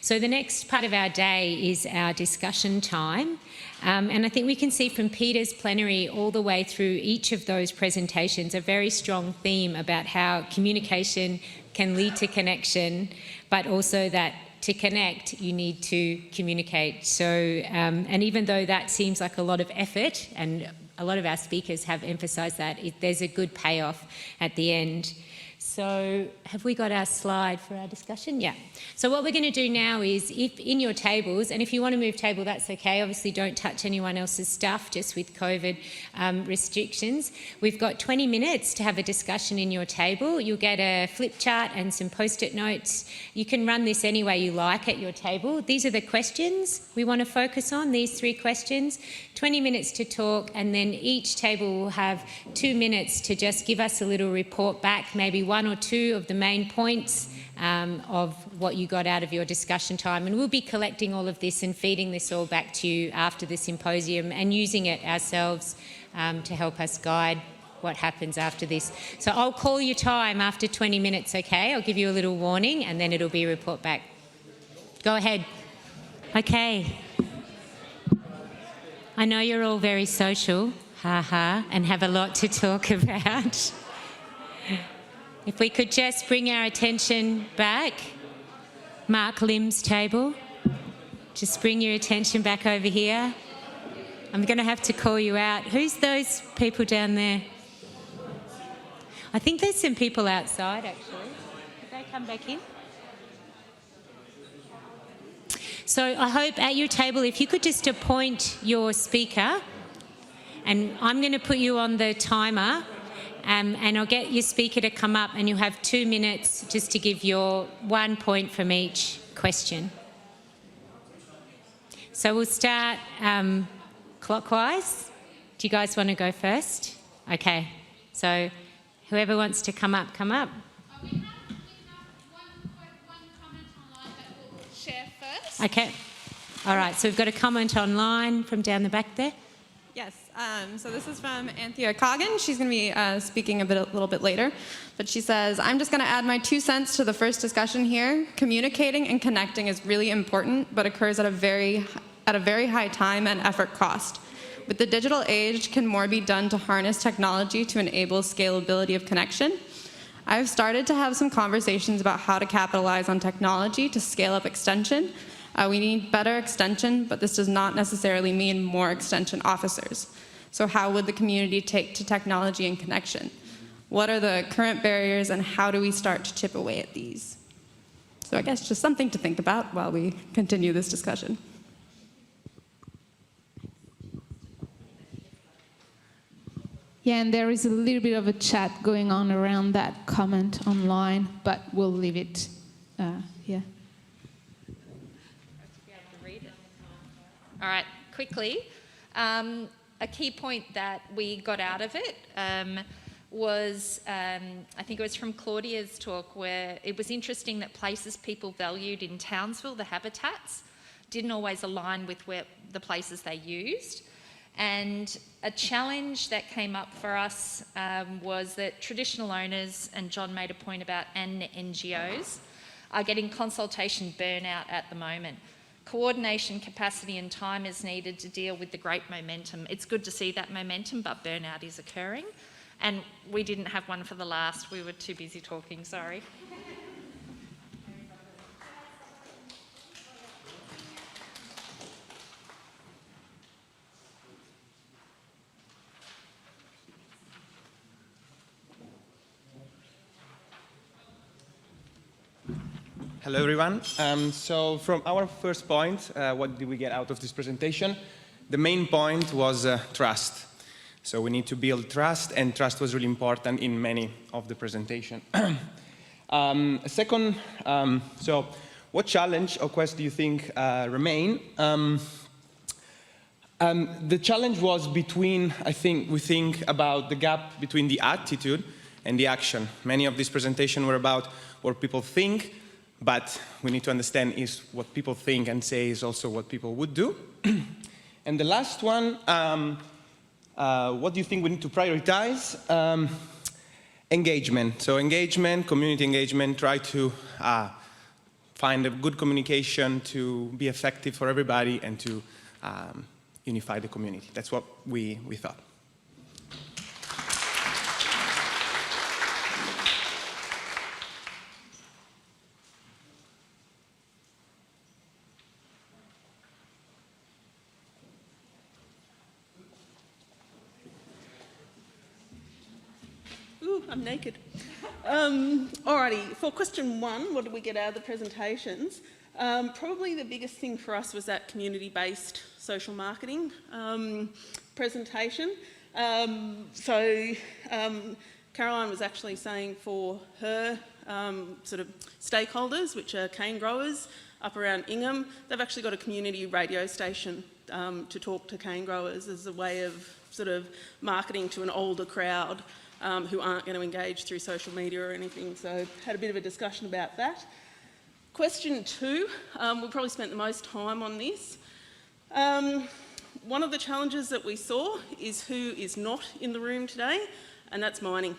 So the next part of our day is our discussion time. And I think we can see from Peter's plenary all the way through each of those presentations a very strong theme about how communication can lead to connection, but also that to connect, you need to communicate. So, and even though that seems like a lot of effort, and a lot of our speakers have emphasised that, there's a good payoff at the end. So have we got our slide for our discussion? Yeah. So what we're going to do now is, if in your tables, and if you want to move table, that's okay. Obviously, don't touch anyone else's stuff, just with COVID restrictions. We've got 20 minutes to have a discussion in your table. You'll get a flip chart and some post-it notes. You can run this any way you like at your table. These are the questions we want to focus on, these 3 questions. 20 minutes to talk, and then each table will have 2 minutes to just give us a little report back, maybe 1 or 2 of the main points of what you got out of your discussion time. And we'll be collecting all of this and feeding this all back to you after the symposium and using it ourselves to help us guide what happens after this. So I'll call your time after 20 minutes, okay? I'll give you a little warning and then it'll be a report back. Go ahead. Okay. I know you're all very social, and have a lot to talk about. If we could just bring our attention back. Mark Lim's table. Just bring your attention back over here. I'm going to have to call you out. Who's those people down there? I think there's some people outside, actually. Could they come back in? So I hope at your table, if you could just appoint your speaker, and I'm going to put you on the timer, and I'll get your speaker to come up, and you'll have 2 minutes just to give your 1 point from each question. So we'll start clockwise. Do you guys want to go first? Okay. So whoever wants to come up, come up. We have one comment online that we'll share first. Okay. All right. So we've got a comment online from down the back there. Yes, so this is from Anthea Coggin. She's going to be speaking a little bit later. But she says, I'm just going to add my 2 cents to the first discussion here. Communicating and connecting is really important, but occurs at a very high time and effort cost. With the digital age, can more be done to harness technology to enable scalability of connection? I've started to have some conversations about how to capitalize on technology to scale up extension. We need better extension, but this does not necessarily mean more extension officers. So how would the community take to technology and connection? What are the current barriers, and how do we start to chip away at these? So I guess just something to think about while we continue this discussion. Yeah, and there is a little bit of a chat going on around that comment online, but we'll leave it here. All right, quickly. A key point that we got out of it was, I think it was from Claudia's talk, where it was interesting that places people valued in Townsville, the habitats, didn't always align with the places they used. And a challenge that came up for us was that traditional owners, and John made a point about, and NGOs, are getting consultation burnout at the moment. Coordination, capacity and time is needed to deal with the great momentum. It's good to see that momentum, but burnout is occurring. And we didn't have one for the last. We were too busy talking, sorry. Hello, everyone. So from our first point, what did we get out of this presentation? The main point was trust. So we need to build trust, and trust was really important in many of the presentation. Second, so what challenge or quest do you think remain? The challenge was between, we think about the gap between the attitude and the action. Many of these presentations were about what people think, but we need to understand is what people think and say is also what people would do. And the last one, what do you think we need to prioritize? Engagement. So engagement, community engagement, try to find a good communication to be effective for everybody and to unify the community. That's what we thought. Ooh, I'm naked. Alrighty, for question 1, what did we get out of the presentations? Probably the biggest thing for us was that community-based social marketing presentation. Caroline was actually saying for her sort of stakeholders, which are cane growers up around Ingham, they've actually got a community radio station to talk to cane growers as a way of sort of marketing to an older crowd who aren't going to engage through social media or anything. So had a bit of a discussion about that. Question 2, we probably spent the most time on this. One of the challenges that we saw is who is not in the room today, and that's mining.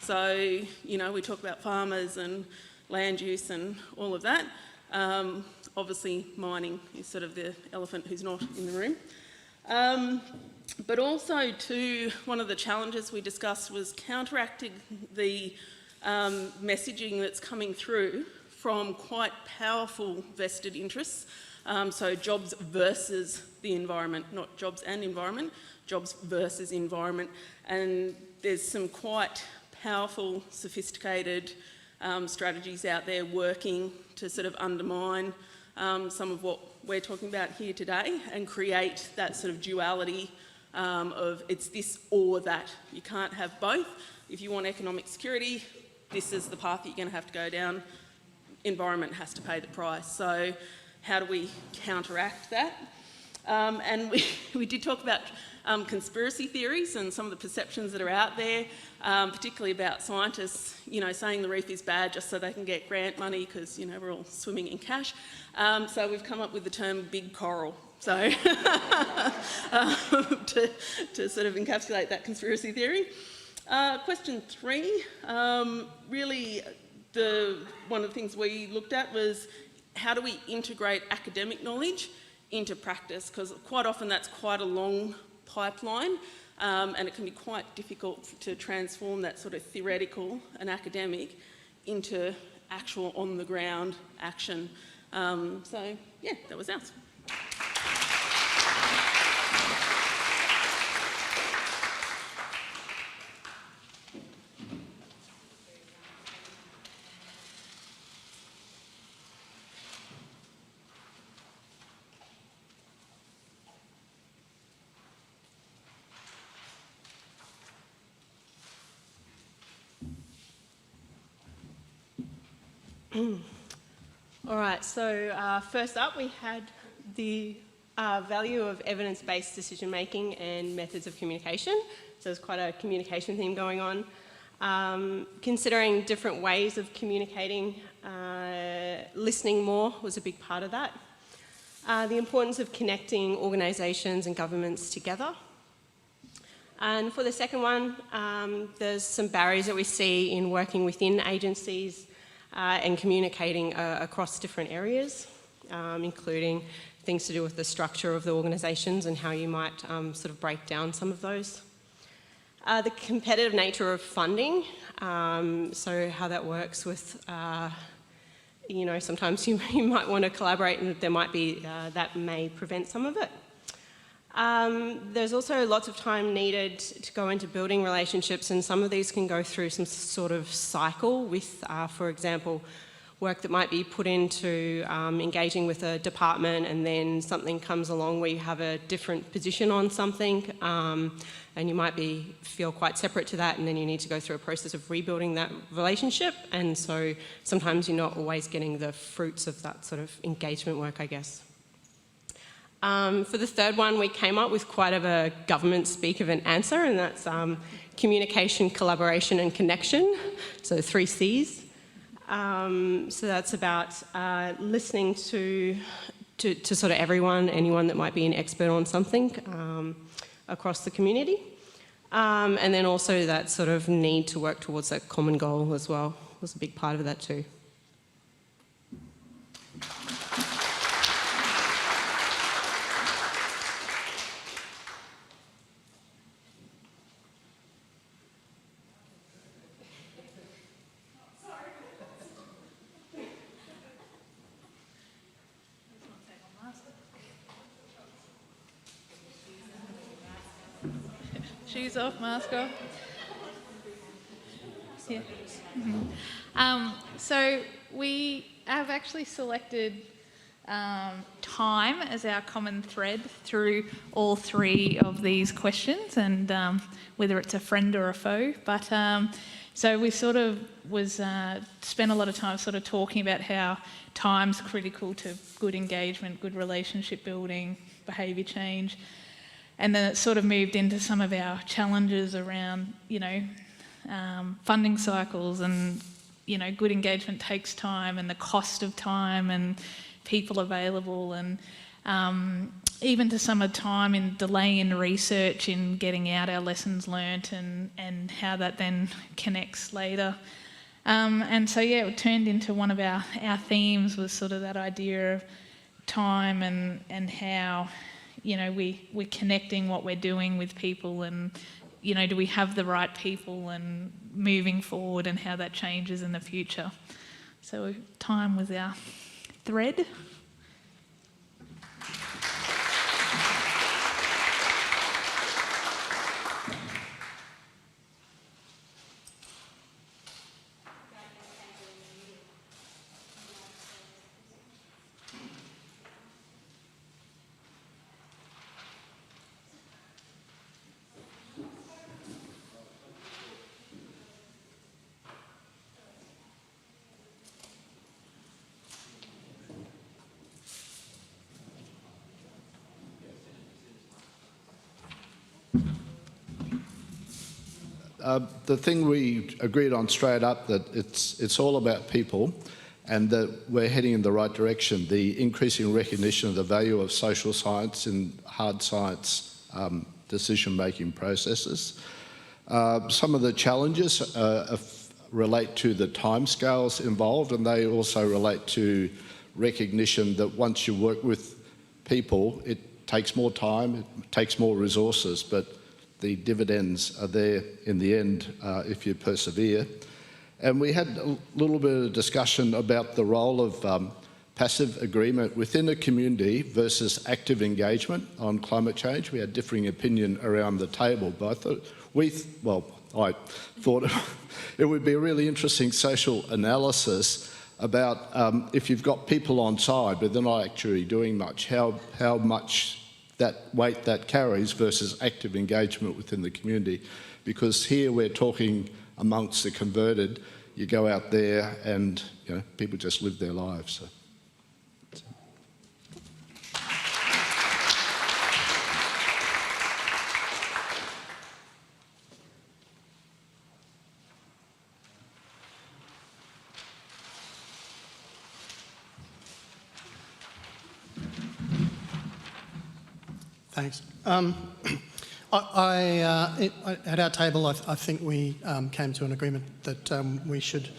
So, you know, we talk about farmers and land use and all of that. Obviously, mining is sort of the elephant who's not in the room. But also, too, one of the challenges we discussed was counteracting the messaging that's coming through from quite powerful vested interests. So jobs versus the environment, not jobs and environment, jobs versus environment. And there's some quite powerful, sophisticated strategies out there working to sort of undermine some of what we're talking about here today and create that sort of duality of it's this or that. You can't have both. If you want economic security, this is the path that you're going to have to go down. Environment has to pay the price. So how do we counteract that? And we did talk about conspiracy theories and some of the perceptions that are out there, particularly about scientists, you know, saying the reef is bad just so they can get grant money because, you know, we're all swimming in cash. So we've come up with the term big coral. So to sort of encapsulate that conspiracy theory. Question 3, really one of the things we looked at was how do we integrate academic knowledge into practice, because quite often that's quite a long pipeline and it can be quite difficult to transform that sort of theoretical and academic into actual on-the-ground action. So yeah, that was ours. All right, so first up we had the value of evidence-based decision-making and methods of communication. So there's quite a communication theme going on. Considering different ways of communicating, listening more was a big part of that. The importance of connecting organisations and governments together. And for the second one, there's some barriers that we see in working within agencies and communicating across different areas, including things to do with the structure of the organisations and how you might sort of break down some of those. The competitive nature of funding, so how that works with, you know, sometimes you might want to collaborate and there might be, that may prevent some of it. There's also lots of time needed to go into building relationships, and some of these can go through some sort of cycle with, for example, work that might be put into engaging with a department, and then something comes along where you have a different position on something, and you might feel quite separate to that, and then you need to go through a process of rebuilding that relationship, and so sometimes you're not always getting the fruits of that sort of engagement work, I guess. For the third one, we came up with quite a government speak of an answer, and that's communication, collaboration and connection, so 3 Cs. So that's about listening to sort of everyone, anyone that might be an expert on something across the community. And then also that sort of need to work towards that common goal as well was a big part of that too. shoes off, mask off. Yeah. So we have actually selected time as our common thread through all three of these questions, and whether it's a friend or a foe. But so we sort of spent a lot of time sort of talking about how time's critical to good engagement, good relationship building, behaviour change, and then it sort of moved into some of our challenges around, funding cycles, and good engagement takes time, and the cost of time, and people available, and even to some of the time in delay in research in getting out our lessons learnt, and how that then connects later. And so it turned into one of our themes, was sort of that idea of time, and how we're connecting what we're doing with people, and do we have the right people, and moving forward, and how that changes in the future. So time was our thread. The thing we agreed on straight up, that it's all about people, and that we're heading in the right direction. The increasing recognition of the value of social science in hard science decision-making processes. Some of the challenges relate to the timescales involved, and they also relate to recognition that once you work with people, it takes more time, it takes more resources, but the dividends are there in the end if you persevere. And we had a little bit of discussion about the role of passive agreement within a community versus active engagement on climate change. We had differing opinion around the table, but I thought it would be a really interesting social analysis about if you've got people on side but they're not actually doing much, how much that weight that carries versus active engagement within the community. Because here we're talking amongst the converted, you go out there and people just live their lives. So. Thanks. At our table, I think we came to an agreement that we should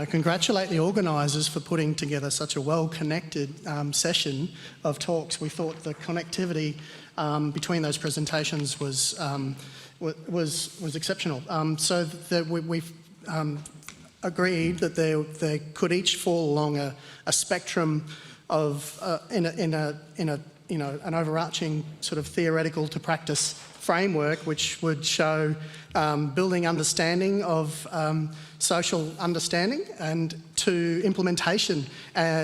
congratulate the organisers for putting together such a well-connected session of talks. We thought the connectivity between those presentations was exceptional. So that we've agreed that they could each fall along a spectrum of an overarching sort of theoretical to practice framework, which would show building understanding of social understanding, and to implementation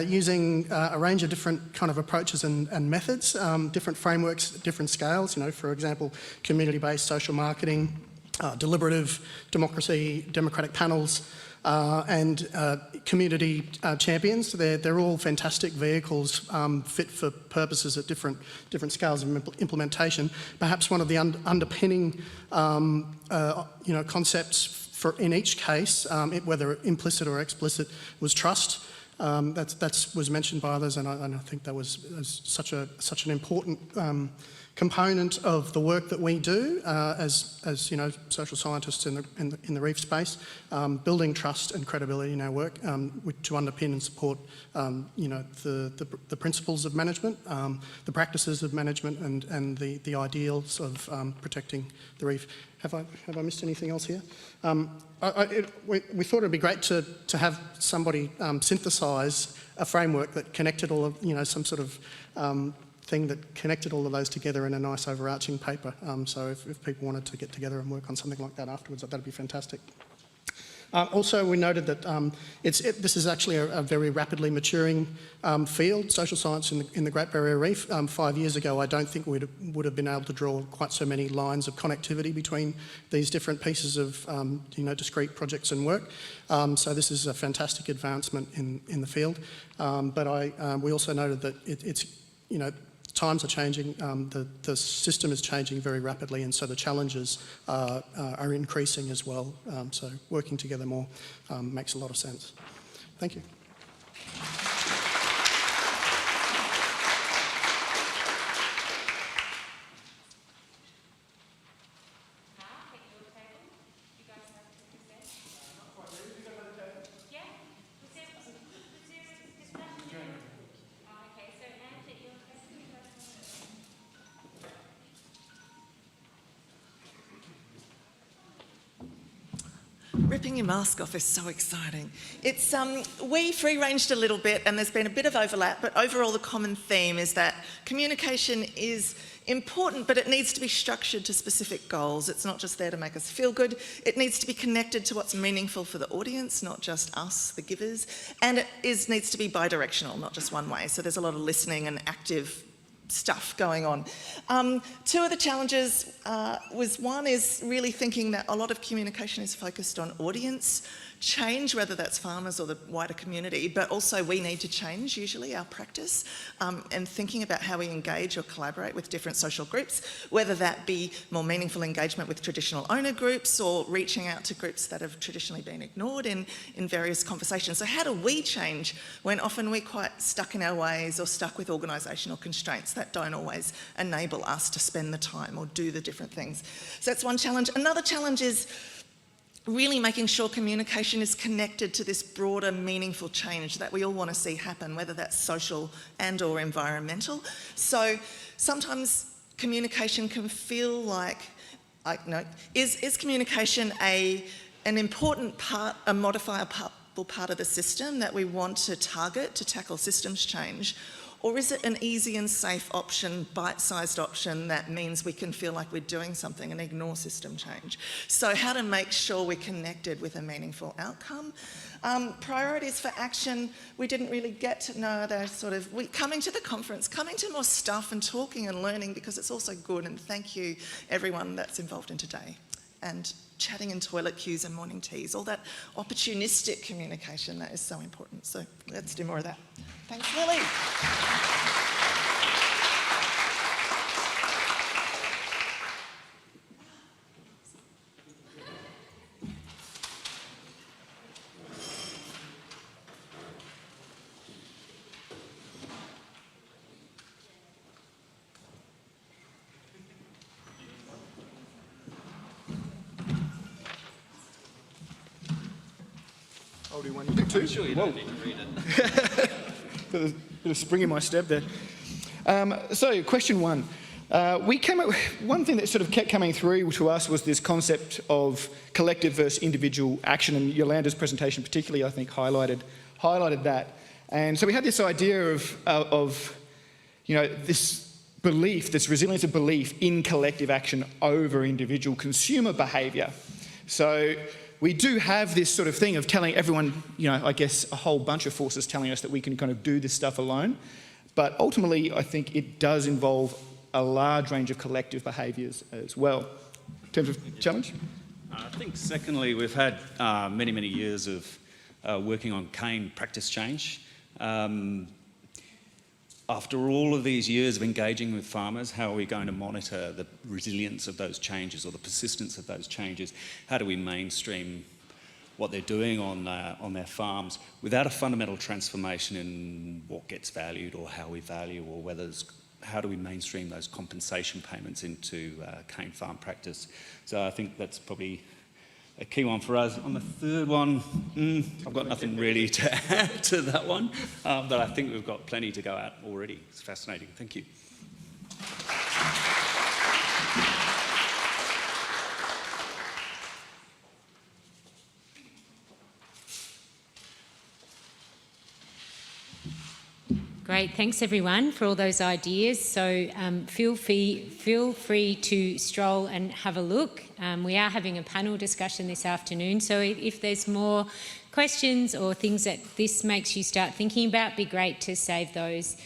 using a range of different kind of approaches and methods, different frameworks, different scales. For example, community-based social marketing, deliberative democracy, democratic panels, and community champions. They're all fantastic vehicles fit for purposes at different scales of implementation. Perhaps one of the underpinning concepts in each case, whether implicit or explicit, was trust. That was mentioned by others, and I think that was such an important component of the work that we do as social scientists in the reef space, building trust and credibility in our work to underpin and support the principles of management, the practices of management, and the ideals of protecting the reef. Have I missed anything else here? We thought it'd be great to have somebody synthesise a framework that connected all of some sort of thing that connected all of those together in a nice overarching paper. So if people wanted to get together and work on something like that afterwards, that'd be fantastic. Also, we noted that this is actually a very rapidly maturing field, social science in the Great Barrier Reef. 5 years ago, I don't think we would have been able to draw quite so many lines of connectivity between these different pieces of discrete projects and work. So this is a fantastic advancement in the field. But we also noted that it's times are changing, the system is changing very rapidly, and so the challenges are increasing as well. So working together more makes a lot of sense. Thank you. Ripping your mask off is so exciting. It's we free-ranged a little bit, and there's been a bit of overlap, but overall the common theme is that communication is important, but it needs to be structured to specific goals. It's not just there to make us feel good. It needs to be connected to what's meaningful for the audience, not just us, the givers, and it needs to be bi-directional, not just one way. So there's a lot of listening and active stuff going on. Two of the challenges one is really thinking that a lot of communication is focused on audience change, whether that's farmers or the wider community, but also we need to change usually our practice and thinking about how we engage or collaborate with different social groups, whether that be more meaningful engagement with traditional owner groups or reaching out to groups that have traditionally been ignored in various conversations. So how do we change when often we're quite stuck in our ways or stuck with organisational constraints that don't always enable us to spend the time or do the different things? So that's one challenge. Another challenge is really making sure communication is connected to this broader, meaningful change that we all want to see happen, whether that's social and or environmental. So sometimes communication can feel like, is communication an important part, a modifiable part of the system that we want to target to tackle systems change? Or is it an easy and safe option, bite-sized option that means we can feel like we're doing something and ignore system change? So how to make sure we're connected with a meaningful outcome. Priorities for action, we didn't really get to know they're coming to the conference, coming to more stuff and talking and learning because it's also good, and thank you everyone that's involved in today. And chatting in toilet queues and morning teas, all that opportunistic communication that is so important. So let's do more of that. Thanks, Lily. I'll do one, you do two. I'm sure you don't need to read it. Bit of spring in my step there. So, question one. We came up with one thing that sort of kept coming through to us was this concept of collective versus individual action, and Yolanda's presentation particularly, I think, highlighted that. And so we had this idea of this belief, this resilience of belief in collective action over individual consumer behaviour. So we do have this sort of thing of telling everyone, I guess a whole bunch of forces telling us that we can kind of do this stuff alone. But ultimately, I think it does involve a large range of collective behaviours as well. In terms of challenge? I think secondly, we've had many, many years of working on cane practice change. After all of these years of engaging with farmers, how are we going to monitor the resilience of those changes or the persistence of those changes? How do we mainstream what they're doing on their farms without a fundamental transformation in what gets valued or how we value, or how do we mainstream those compensation payments into cane farm practice? So I think that's probably a key one for us. On the third one, I've got nothing really to add to that one, but I think we've got plenty to go at already. It's fascinating. Thank you. Great, thanks everyone for all those ideas. So feel free to stroll and have a look. We are having a panel discussion this afternoon, so if there's more questions or things that this makes you start thinking about, it'd be great to save those